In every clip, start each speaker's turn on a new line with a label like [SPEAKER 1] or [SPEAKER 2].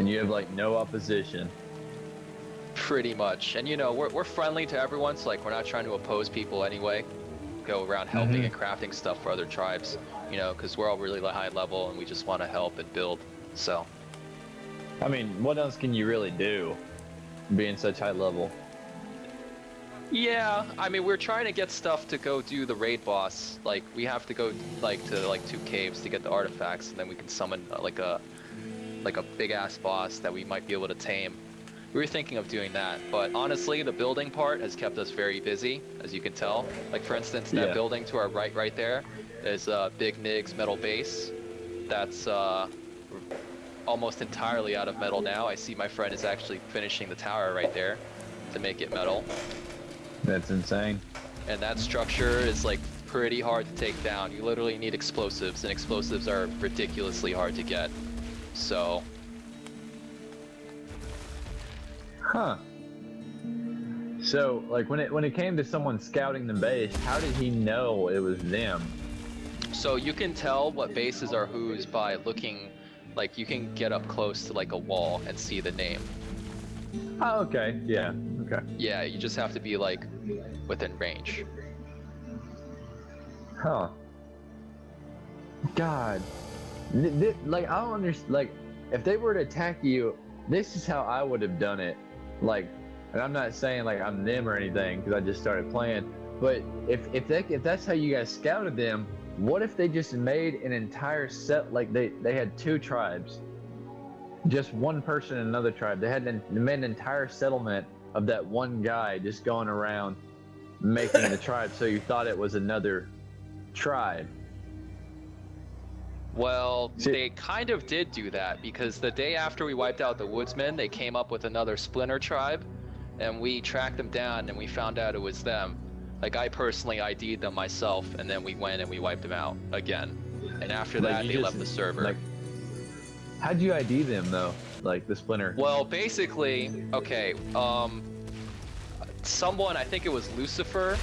[SPEAKER 1] And you have like no opposition.
[SPEAKER 2] Pretty much. And you know, we're friendly to everyone, so like we're not trying to oppose people anyway. Go around helping and crafting stuff for other tribes, you know, because we're all really high level and we just want to help and build. So.
[SPEAKER 1] I mean, what else can you really do, being such high level?
[SPEAKER 2] Yeah, I mean, we're trying to get stuff to go do the raid boss. Like, we have to go like to like 2 caves to get the artifacts, and then we can summon like a big ass boss that we might be able to tame. We were thinking of doing that, but honestly, the building part has kept us very busy, as you can tell. Like, for instance, that building to our right there is Big Nig's metal base. That's almost entirely out of metal now. I see my friend is actually finishing the tower right there to make it metal.
[SPEAKER 1] That's insane.
[SPEAKER 2] And that structure is like pretty hard to take down. You literally need explosives, and explosives are ridiculously hard to get. So.
[SPEAKER 1] Huh. So, like, when it came to someone scouting the base, how did he know it was them?
[SPEAKER 2] So you can tell what bases are whose by looking, like you can get up close to like a wall and see the name.
[SPEAKER 1] Oh, okay. Yeah. Okay.
[SPEAKER 2] Yeah, you just have to be like within range.
[SPEAKER 1] Huh. God. Like, I don't understand. Like, if they were to attack you, this is how I would have done it. Like, and I'm not saying like I'm them or anything because I just started playing. But if that's how you guys scouted them, what if they just made an entire set? Like they had 2 tribes, just one person in another tribe. They made an entire settlement of that one guy just going around making the tribe. So you thought it was another tribe.
[SPEAKER 2] Well, they kind of did do that, because the day after we wiped out the woodsmen, they came up with another splinter tribe, and we tracked them down and we found out it was them. Like, I personally ID'd them myself, and then we went and we wiped them out again. And after that, they left the server.
[SPEAKER 1] Like, how'd you ID them though? Like the splinter?
[SPEAKER 2] Well, basically, okay, someone, I think it was Lucifer,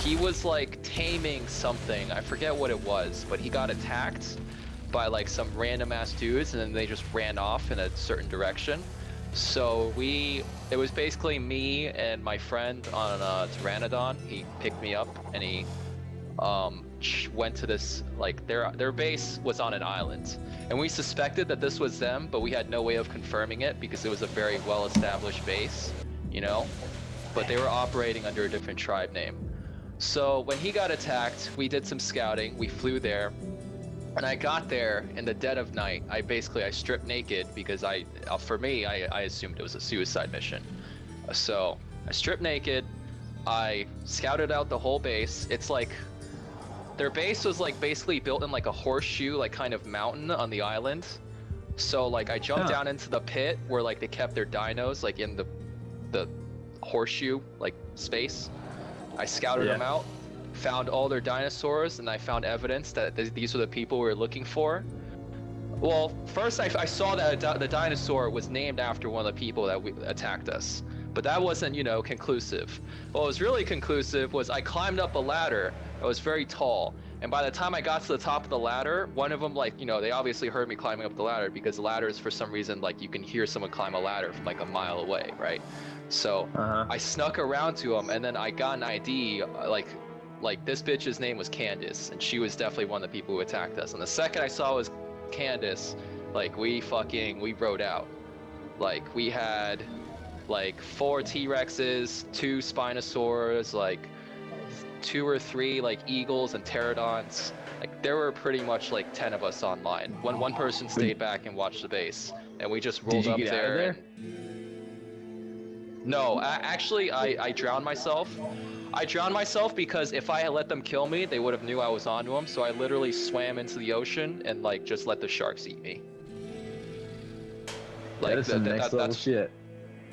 [SPEAKER 2] he was like taming something. I forget what it was, but he got attacked by like some random ass dudes, and then they just ran off in a certain direction. So it was basically me and my friend on Pteranodon. He picked me up and he went to this, like, their base was on an island, and we suspected that this was them, but we had no way of confirming it because it was a very well established base, you know, but they were operating under a different tribe name. So when he got attacked, we did some scouting, we flew there. And I got there in the dead of night. I stripped naked because for me, I assumed it was a suicide mission. So I stripped naked. I scouted out the whole base. It's like, their base was like basically built in like a horseshoe, like kind of mountain on the island. So like I jumped down into the pit where like they kept their dinos, like in the horseshoe like space. I scouted them out. Found all their dinosaurs, and I found evidence that these are the people we were looking for. Well, first I saw that the dinosaur was named after one of the people that attacked us, but that wasn't, you know, conclusive. What was really conclusive was I climbed up a ladder that was very tall, and by the time I got to the top of the ladder, one of them, like, you know, they obviously heard me climbing up the ladder because ladders, for some reason, like, you can hear someone climb a ladder from like a mile away, right? So I snuck around to them, and then I got an ID, like this bitch's name was Candace, and she was definitely one of the people who attacked us. And the second I saw was Candace, like we rode out. Like we had like 4 T-Rexes, 2 Spinosaurs, like 2 or 3 like eagles and pterodons. Like there were pretty much like 10 of us online. One person stayed back and watched the base, and we just rolled up there. No, actually I drowned myself. I drowned myself because if I had let them kill me, they would have knew I was onto them. So I literally swam into the ocean and like just let the sharks eat me. Like
[SPEAKER 1] that is some next level shit.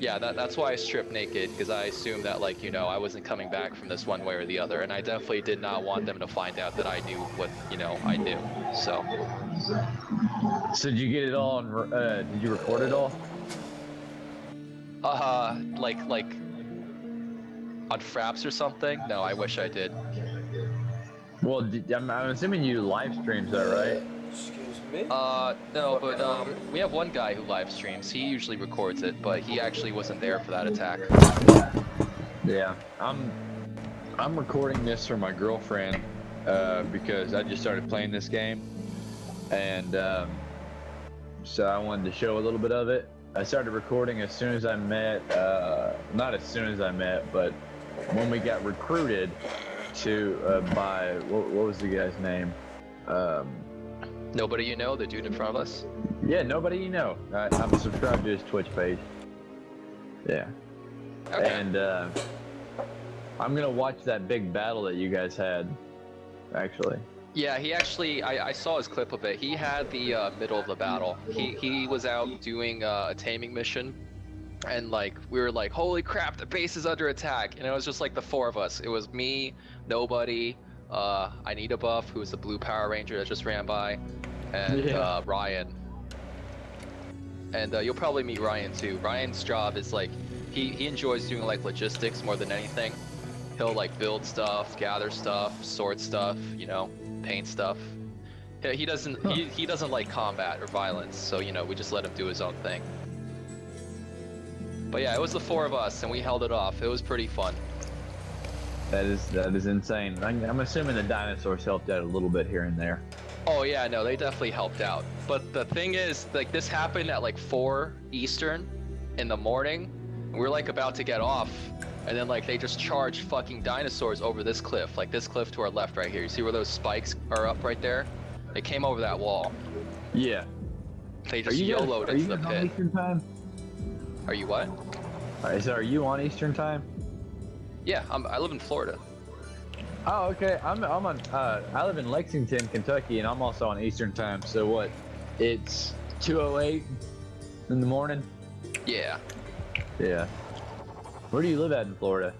[SPEAKER 2] Yeah, that's why I stripped naked, because I assumed that, like, you know, I wasn't coming back from this one way or the other, and I definitely did not want them to find out that I knew what, you know, I knew. So
[SPEAKER 1] did you get it all? Did you record it all?
[SPEAKER 2] Like on Fraps or something? No, I wish I did.
[SPEAKER 1] Well, I'm assuming you live streams that, right?
[SPEAKER 3] Excuse me. Me?
[SPEAKER 2] No, but we have one guy who live streams. He usually records it, but he actually wasn't there for that attack.
[SPEAKER 1] Yeah, I'm recording this for my girlfriend because I just started playing this game, and so I wanted to show a little bit of it. I started recording as soon as I met, not as soon as I met, but when we got recruited to by what was the guy's name?
[SPEAKER 2] Nobody you know, the dude in front of us?
[SPEAKER 1] Yeah, nobody you know. I'm subscribed to his Twitch page. Yeah.
[SPEAKER 2] Okay.
[SPEAKER 1] And I'm gonna watch that big battle that you guys had, actually.
[SPEAKER 2] Yeah, he actually, I saw his clip of it. He had the middle of the battle. He was out doing a taming mission, and like we were like, holy crap, the base is under attack. And it was just like the four of us. It was me, Nobody, I Need a Buff, who was the blue Power Ranger that just ran by, and Ryan. And you'll probably meet Ryan too. Ryan's job is like, he enjoys doing like logistics more than anything. He'll like build stuff, gather stuff, sort stuff, you know, paint stuff. He doesn't he doesn't like combat or violence, so you know, we just let him do his own thing. But yeah, it was the four of us and we held it off. It was pretty fun.
[SPEAKER 1] That is insane. I'm assuming the dinosaurs helped out a little bit here and there.
[SPEAKER 2] Oh yeah, no, they definitely helped out. But the thing is, like, this happened at like 4 Eastern in the morning. We were like about to get off, and then like they just charged fucking dinosaurs over this cliff, like this cliff to our left right here. You see where those spikes are up right there? They came over that wall.
[SPEAKER 1] Yeah.
[SPEAKER 2] They just YOLO'd into the pit.
[SPEAKER 1] Eastern time?
[SPEAKER 2] Are you what?
[SPEAKER 1] Alright, so are you on Eastern time?
[SPEAKER 2] Yeah, I live in Florida.
[SPEAKER 1] Oh, okay. I'm on. I live in Lexington, Kentucky, and I'm also on Eastern time. So what? It's 2:08 in the morning.
[SPEAKER 2] Yeah.
[SPEAKER 1] Yeah. Where do you live at in Florida?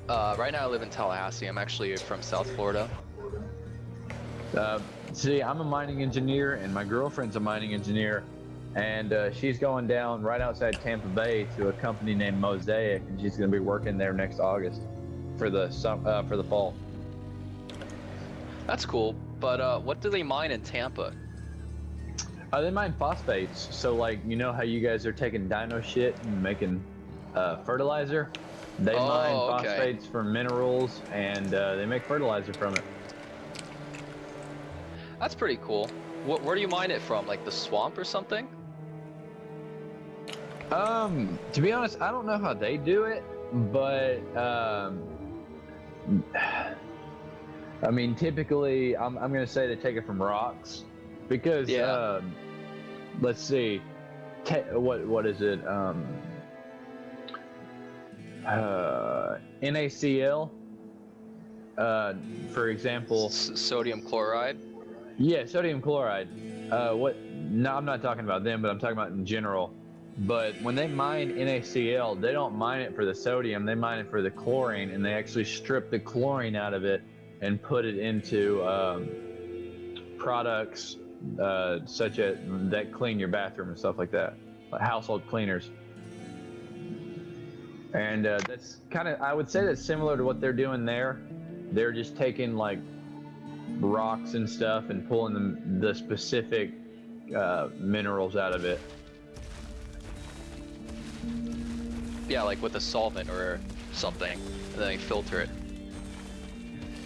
[SPEAKER 2] Right now I live in Tallahassee. I'm actually from South Florida.
[SPEAKER 1] See, I'm a mining engineer, and my girlfriend's a mining engineer, and she's going down right outside Tampa Bay to a company named Mosaic, and she's going to be working there next August for the fall.
[SPEAKER 2] That's cool. But what do they mine in Tampa?
[SPEAKER 1] They mine phosphates. So, like, you know how you guys are taking dino shit and making fertilizer? They mine phosphates for minerals, and they make fertilizer from it.
[SPEAKER 2] That's pretty cool. Where do you mine it from? Like the swamp or something?
[SPEAKER 1] To be honest, I don't know how they do it, but I mean, typically, I'm gonna say they take it from rocks, because let's see, what is it? NaCl, for example.
[SPEAKER 2] Sodium chloride.
[SPEAKER 1] Yeah, sodium chloride. No, I'm not talking about them, but I'm talking about in general. But when they mine NaCl, they don't mine it for the sodium, they mine it for the chlorine, and they actually strip the chlorine out of it and put it into products such as that clean your bathroom and stuff like that, like household cleaners. And that's kind of, I would say that's similar to what they're doing there. They're just taking like rocks and stuff and pulling the specific minerals out of it.
[SPEAKER 2] Yeah, like with a solvent or something, and then they filter it.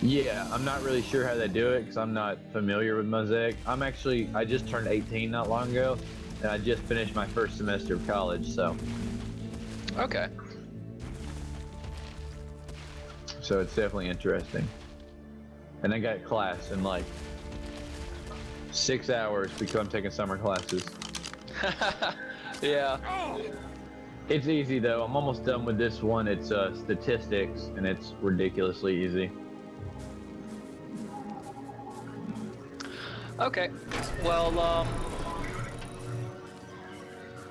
[SPEAKER 1] Yeah, I'm not really sure how they do it because I'm not familiar with Mosaic. I just turned 18 not long ago, and I just finished my first semester of college, so.
[SPEAKER 2] Okay.
[SPEAKER 1] So it's definitely interesting. And I got class in like 6 hours because I'm taking summer classes.
[SPEAKER 2] Yeah.
[SPEAKER 1] It's easy though. I'm almost done with this one. It's statistics, and it's ridiculously easy.
[SPEAKER 2] Okay. Well,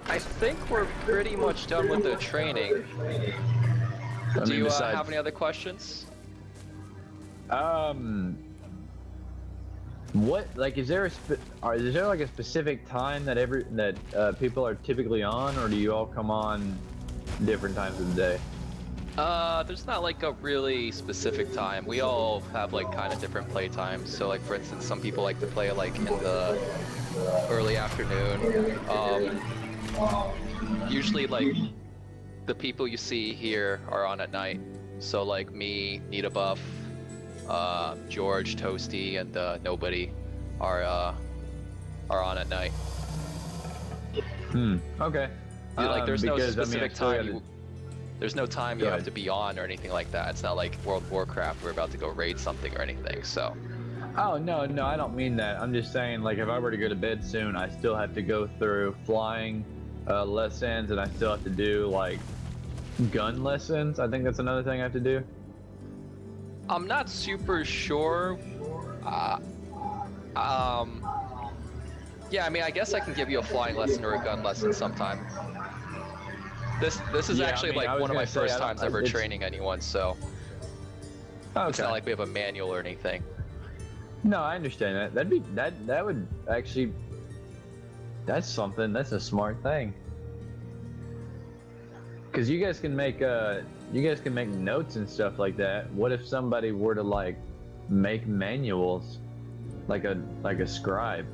[SPEAKER 2] I think we're pretty much done with the training. Do you have any other questions?
[SPEAKER 1] What, like, is there like a specific time that people are typically on, or do you all come on different times of the day?
[SPEAKER 2] There's not like a really specific time. We all have like kind of different play times. So like for instance, some people like to play like in the early afternoon. Usually like the people you see here are on at night. So like me, Nita Buff, George, Toasty, and Nobody are on at night.
[SPEAKER 1] Okay.
[SPEAKER 2] Like there's no
[SPEAKER 1] because, I mean,
[SPEAKER 2] specific
[SPEAKER 1] I still
[SPEAKER 2] time.
[SPEAKER 1] gotta-
[SPEAKER 2] There's no time
[SPEAKER 1] Go
[SPEAKER 2] you have
[SPEAKER 1] ahead.
[SPEAKER 2] to be on or anything like that. It's not like World of Warcraft. We're about to go raid something or anything. So.
[SPEAKER 1] Oh no, I don't mean that. I'm just saying, like, if I were to go to bed soon, I still have to go through flying lessons, and I still have to do like gun lessons. I think that's another thing I have to do.
[SPEAKER 2] I'm not super sure. Yeah, I mean, I guess I can give you a flying lesson or a gun lesson sometime. This is
[SPEAKER 1] Yeah, I
[SPEAKER 2] actually
[SPEAKER 1] mean, I
[SPEAKER 2] like
[SPEAKER 1] was
[SPEAKER 2] one of my
[SPEAKER 1] gonna say,
[SPEAKER 2] first
[SPEAKER 1] I don't-
[SPEAKER 2] times ever
[SPEAKER 1] it's-
[SPEAKER 2] training anyone, so
[SPEAKER 1] Okay.
[SPEAKER 2] it's not like we have a manual or anything.
[SPEAKER 1] No, I understand that. That would actually. That's something. That's a smart thing. Because you guys can make notes and stuff like that. What if somebody were to like make manuals, like a scribe?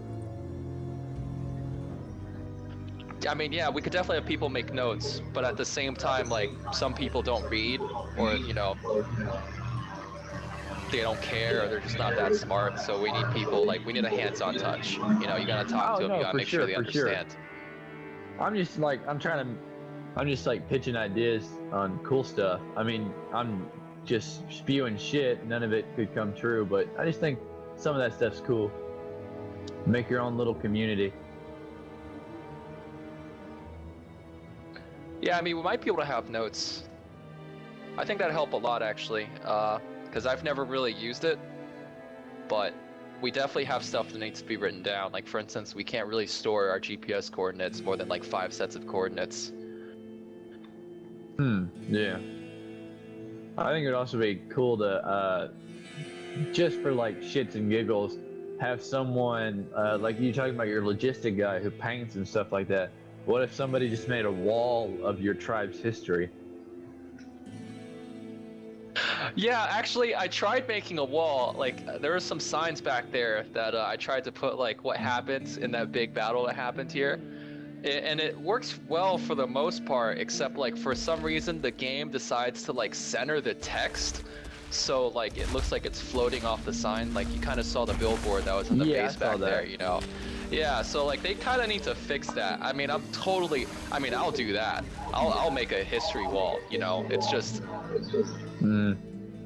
[SPEAKER 2] I mean, yeah, we could definitely have people make notes, but at the same time, like, some people don't read, or, you know, they don't care, or they're just not that smart, so we need people, like, we need a hands-on touch. You know, you gotta talk to them, you gotta make sure they understand.
[SPEAKER 1] I'm just like pitching ideas on cool stuff. I mean, I'm just spewing shit. None of it could come true, but I just think some of that stuff's cool. Make your own little community.
[SPEAKER 2] Yeah, I mean, we might be able to have notes. I think that'd help a lot, actually, because I've never really used it, but we definitely have stuff that needs to be written down. Like, for instance, we can't really store our GPS coordinates more than, like, 5 sets of coordinates.
[SPEAKER 1] Yeah. I think it'd also be cool to, just for, like, shits and giggles, have someone, like you talking about your logistic guy who paints and stuff like that. What if somebody just made a wall of your tribe's history?
[SPEAKER 2] Yeah, actually, I tried making a wall. Like, there were some signs back there that I tried to put, like, what happened in that big battle that happened here. And it works well for the most part, except, like, for some reason, the game decides to, like, center the text. So, like, it looks like it's floating off the sign. Like, you kind of saw the billboard that was in the
[SPEAKER 1] Yeah, I
[SPEAKER 2] base
[SPEAKER 1] saw
[SPEAKER 2] back
[SPEAKER 1] that.
[SPEAKER 2] there, you know? Yeah, so, like, they kind of need to fix that. I mean, I'll do that. I'll make a history wall, you know? It's just...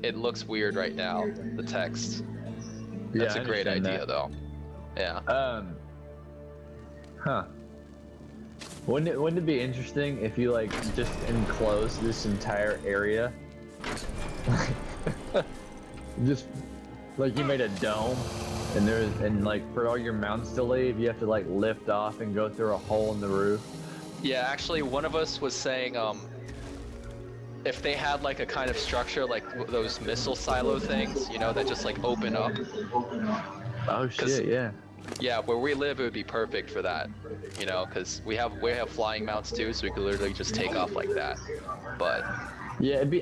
[SPEAKER 2] It looks weird right now, the text. That's
[SPEAKER 1] Yeah,
[SPEAKER 2] a
[SPEAKER 1] I
[SPEAKER 2] great
[SPEAKER 1] understand
[SPEAKER 2] idea,
[SPEAKER 1] that.
[SPEAKER 2] though. Yeah.
[SPEAKER 1] Huh. Wouldn't it be interesting if you like just enclose this entire area? Just like you made a dome and like for all your mounts to leave, you have to like lift off and go through a hole in the roof.
[SPEAKER 2] Yeah, actually, one of us was saying, if they had like a kind of structure like those missile silo things, you know, that just like open up.
[SPEAKER 1] Oh shit, yeah.
[SPEAKER 2] Yeah, where we live, it would be perfect for that, you know, because we have flying mounts too, so we could literally just take off like that. But
[SPEAKER 1] Yeah, it'd be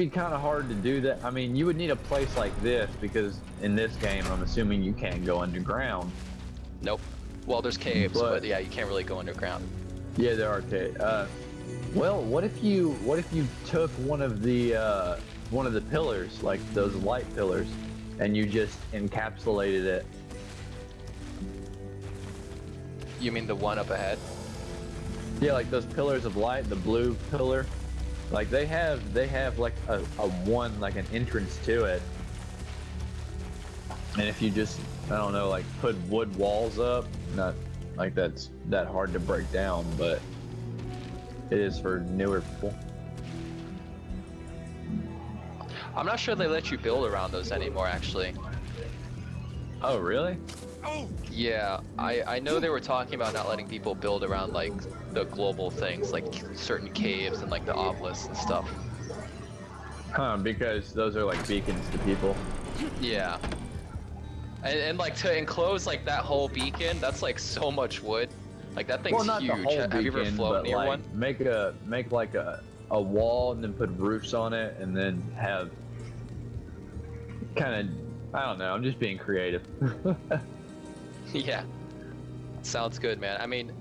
[SPEAKER 1] kind of hard to do that. I mean, you would need a place like this because in this game, I'm assuming you can't go underground.
[SPEAKER 2] nope. Well, there's caves, but
[SPEAKER 1] But-
[SPEAKER 2] yeah, you can't really go underground.
[SPEAKER 1] Yeah, there are caves. Well, what if you took one of the pillars, like those light pillars, and you just encapsulated it?
[SPEAKER 2] You mean the one up ahead?
[SPEAKER 1] Yeah, like those pillars of light, the blue pillar. Like they have like a one, like an entrance to it. And if you just, I don't know, like put wood walls up, not like that's that hard to break down, but it is for newer people.
[SPEAKER 2] I'm not sure they let you build around those anymore, actually.
[SPEAKER 1] Oh, really?
[SPEAKER 2] Yeah, I know they were talking about not letting people build around like the global things, like certain caves and like the obelisks and stuff.
[SPEAKER 1] Huh, because those are like beacons to people.
[SPEAKER 2] Yeah. And like to enclose like that whole beacon, that's like so much wood. Like that thing's
[SPEAKER 1] Well, not
[SPEAKER 2] huge.
[SPEAKER 1] the whole
[SPEAKER 2] Have you ever
[SPEAKER 1] beacon,
[SPEAKER 2] flown
[SPEAKER 1] but
[SPEAKER 2] near
[SPEAKER 1] like
[SPEAKER 2] one?
[SPEAKER 1] make like a a wall and then put roofs on it and then have kind of, I don't know, I'm just being creative.
[SPEAKER 2] Yeah, sounds good, man. I mean,